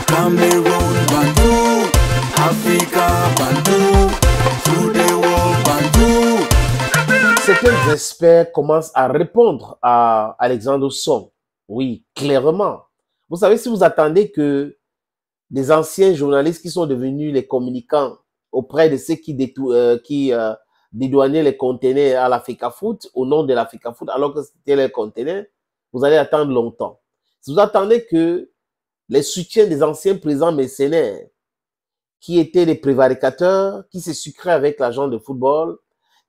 Cameroun Bantou, Africa Bantou, through the world Bantou. Certains experts commencent à répondre à Alexandre Song. Oui, clairement. Vous savez, si vous attendez que des anciens journalistes qui sont devenus les communicants auprès de ceux qui dédouanaient les conteneurs à l'Africa Foot, au nom de l'Africa Foot, alors que c'était les conteneurs, vous allez attendre longtemps. Si vous attendez que les soutiens des anciens présidents mercenaires, qui étaient des prévaricateurs, qui se sucraient avec l'argent de football,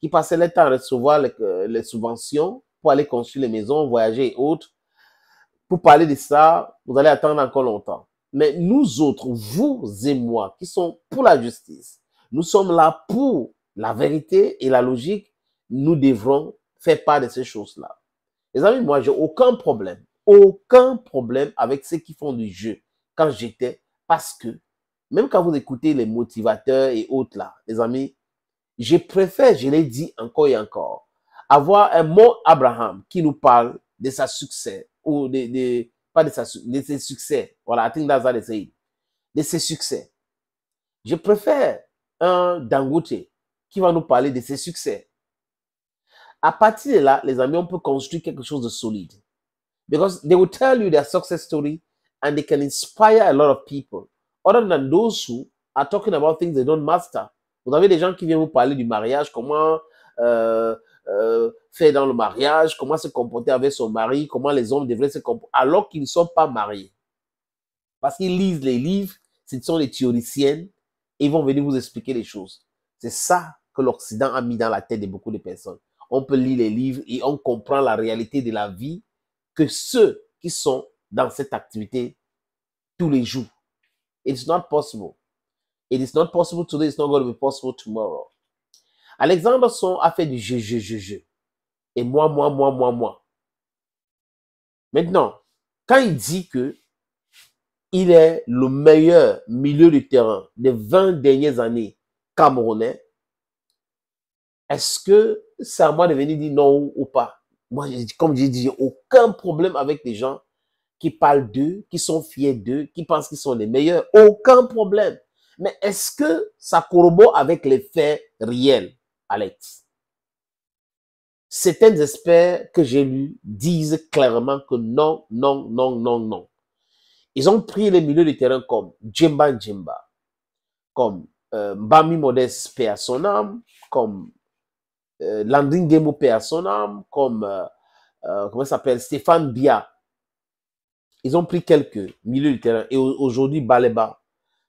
qui passaient le temps à recevoir les subventions pour aller construire les maisons, voyager et autres, pour parler de ça, vous allez attendre encore longtemps. Mais nous autres, vous et moi, qui sommes pour la justice, nous sommes là pour la vérité et la logique, nous devrons faire part de ces choses-là. Les amis, moi, j'ai aucun problème avec ceux qui font du jeu quand j'étais, parce que même quand vous écoutez les motivateurs et autres là, les amis, je préfère, je l'ai dit encore et encore, avoir un Mo Abraham qui nous parle de sa succès, ou pas de ses succès. Voilà, I think that's how they say it. De ses succès. Je préfère un Dangote qui va nous parler de ses succès. À partir de là, les amis, on peut construire quelque chose de solide. Because they will tell you their success story and they can inspire a lot of people. Other than those who are talking about things they don't master. Vous avez des gens qui viennent vous parler du mariage, comment faire dans le mariage, comment se comporter avec son mari, comment les hommes devraient se comporter, alors qu'ils ne sont pas mariés. Parce qu'ils lisent les livres, ce sont des théoriciennes, et ils vont venir vous expliquer les choses. C'est ça que l'Occident a mis dans la tête de beaucoup de personnes. On peut lire les livres et on comprend la réalité de la vie que ceux qui sont dans cette activité tous les jours. It's not possible. It is not possible today, it's not going to be possible tomorrow. Alexandre Song a fait du je. Et moi. Maintenant, quand il dit que il est le meilleur milieu de terrain des 20 dernières années camerounais, est-ce que c'est à moi de venir dire non ou pas? Moi, comme j'ai dit, j'ai aucun problème avec les gens qui parlent d'eux, qui sont fiers d'eux, qui pensent qu'ils sont les meilleurs. Aucun problème. Mais est-ce que ça corrobore avec les faits réels, Alex? Certains experts que j'ai lus disent clairement que non. Ils ont pris les milieux de terrain comme Djemba, comme Mbami Modeste, paix à son âme, comme Landry Nguemo, paix à son âme, comme comment ça s'appelle, Stéphane Bia. Ils ont pris quelques milieux de terrain et aujourd'hui Baleba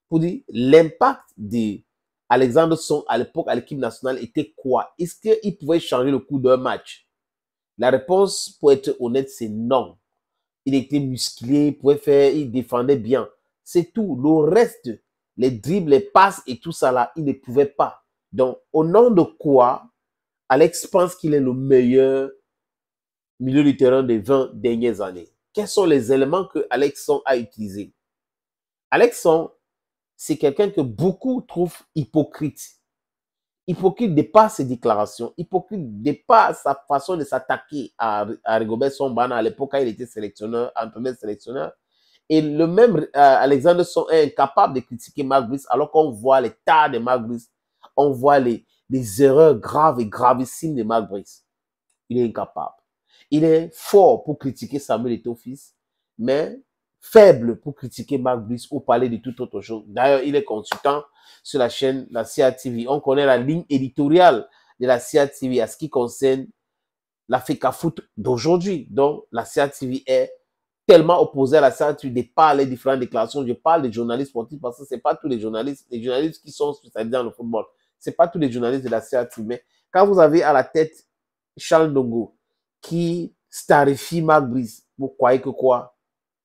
pour dire l'impact d'Alexandre Song à l'époque à l'équipe nationale était quoi? Est-ce qu'il pouvait changer le cours d'un match? La réponse, pour être honnête, c'est non. Il était musclé, il défendait bien. C'est tout. Le reste, les dribbles, les passes et tout ça là, il ne pouvait pas. Donc, au nom de quoi Alex pense qu'il est le meilleur milieu de terrain des 20 dernières années? Quels sont les éléments que Alex Song a utilisés? Alex Song, c'est quelqu'un que beaucoup trouvent hypocrite. Hypocrite de par ses déclarations, hypocrite de par sa façon de s'attaquer à Rigobert Song à l'époque quand il était sélectionneur, un premier sélectionneur. Et le même Alexandre Song est incapable de critiquer Marc Brice alors qu'on voit les tas de Marc Brice, on voit les erreurs graves et gravissimes de Marc Brice. Il est incapable. Il est fort pour critiquer Samuel Eto'o-Fils, mais faible pour critiquer Marc Brice ou parler de toute autre chose. D'ailleurs, il est consultant sur la chaîne, la CA-TV. On connaît la ligne éditoriale de la CA-TV à ce qui concerne l'Africa Foot d'aujourd'hui. Donc, la CA-TV est tellement opposée à la CA-TV de par les différentes déclarations. Je parle des journalistes sportifs parce que ce n'est pas tous les journalistes qui sont spécialisés dans le football. Ce n'est pas tous les journalistes de la CA-TV. Mais quand vous avez à la tête Charles Ndongo qui starifie Marc Brice, vous croyez que quoi?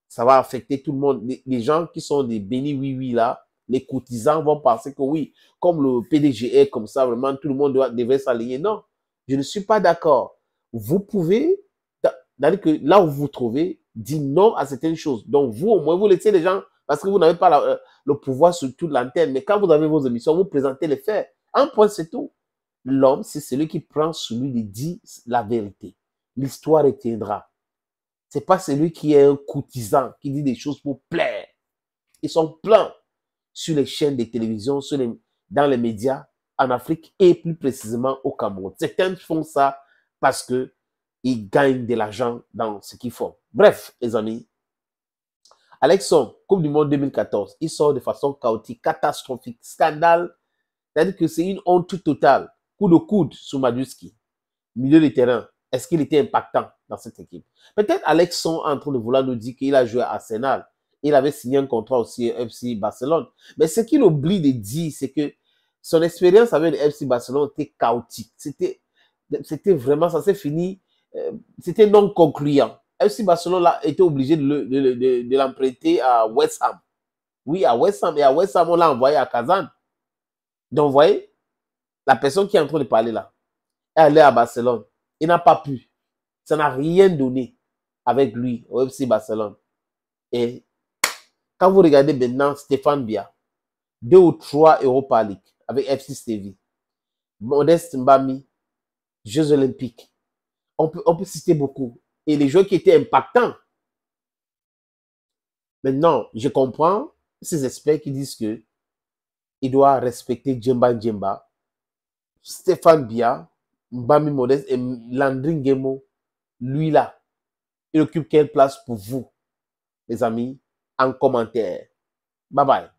Ça va affecter tout le monde. Les gens qui sont des bénis oui là, les cotisants vont penser que oui, comme le PDG est comme ça, vraiment tout le monde devrait s'aligner. Non, je ne suis pas d'accord. Vous pouvez, que là où vous vous trouvez, dire non à certaines choses. Donc vous, au moins, vous laissez les gens, parce que vous n'avez pas le pouvoir sur toute l'antenne. Mais quand vous avez vos émissions, vous présentez les faits. Un point, c'est tout. L'homme, c'est celui qui prend sur lui de dire la vérité. L'histoire retiendra. C'est pas celui qui est un courtisan, qui dit des choses pour plaire. Ils sont pleins sur les chaînes de télévision, dans les médias en Afrique et plus précisément au Cameroun. Certains font ça parce que ils gagnent de l'argent dans ce qu'ils font. Bref, les amis, Alexandre, Coupe du Monde 2014, il sort de façon chaotique, catastrophique, scandale. C'est-à-dire que c'est une honte totale. Coup de coude sur Madouski. Milieu de terrain. Est-ce qu'il était impactant dans cette équipe? Peut-être Alexandre est en train de vouloir nous dire qu'il a joué à Arsenal. Il avait signé un contrat aussi à FC Barcelone. Mais ce qu'il oublie de dire, c'est que son expérience avec le FC Barcelone était chaotique. C'était vraiment, ça s'est fini, c'était non concluant. FC Barcelone a été obligé de l'emprunter à West Ham. Oui, à West Ham. Et à West Ham, on l'a envoyé à Kazan. Donc, vous voyez, la personne qui est en train de parler là, est allée à Barcelone. Il n'a pas pu. Ça n'a rien donné avec lui au FC Barcelone. Et quand vous regardez maintenant Stéphane Bia, 2 ou 3 Europa League avec FC Séville, Modeste Mbami, Jeux Olympiques. On peut citer beaucoup. Et les joueurs qui étaient impactants. Maintenant, je comprends ces experts qui disent que il doit respecter Djemba, Stéphane Bia, Mbami Modeste et Landry Nguemo. Lui là, il occupe quelle place pour vous, les amis, en commentaire. Bye bye.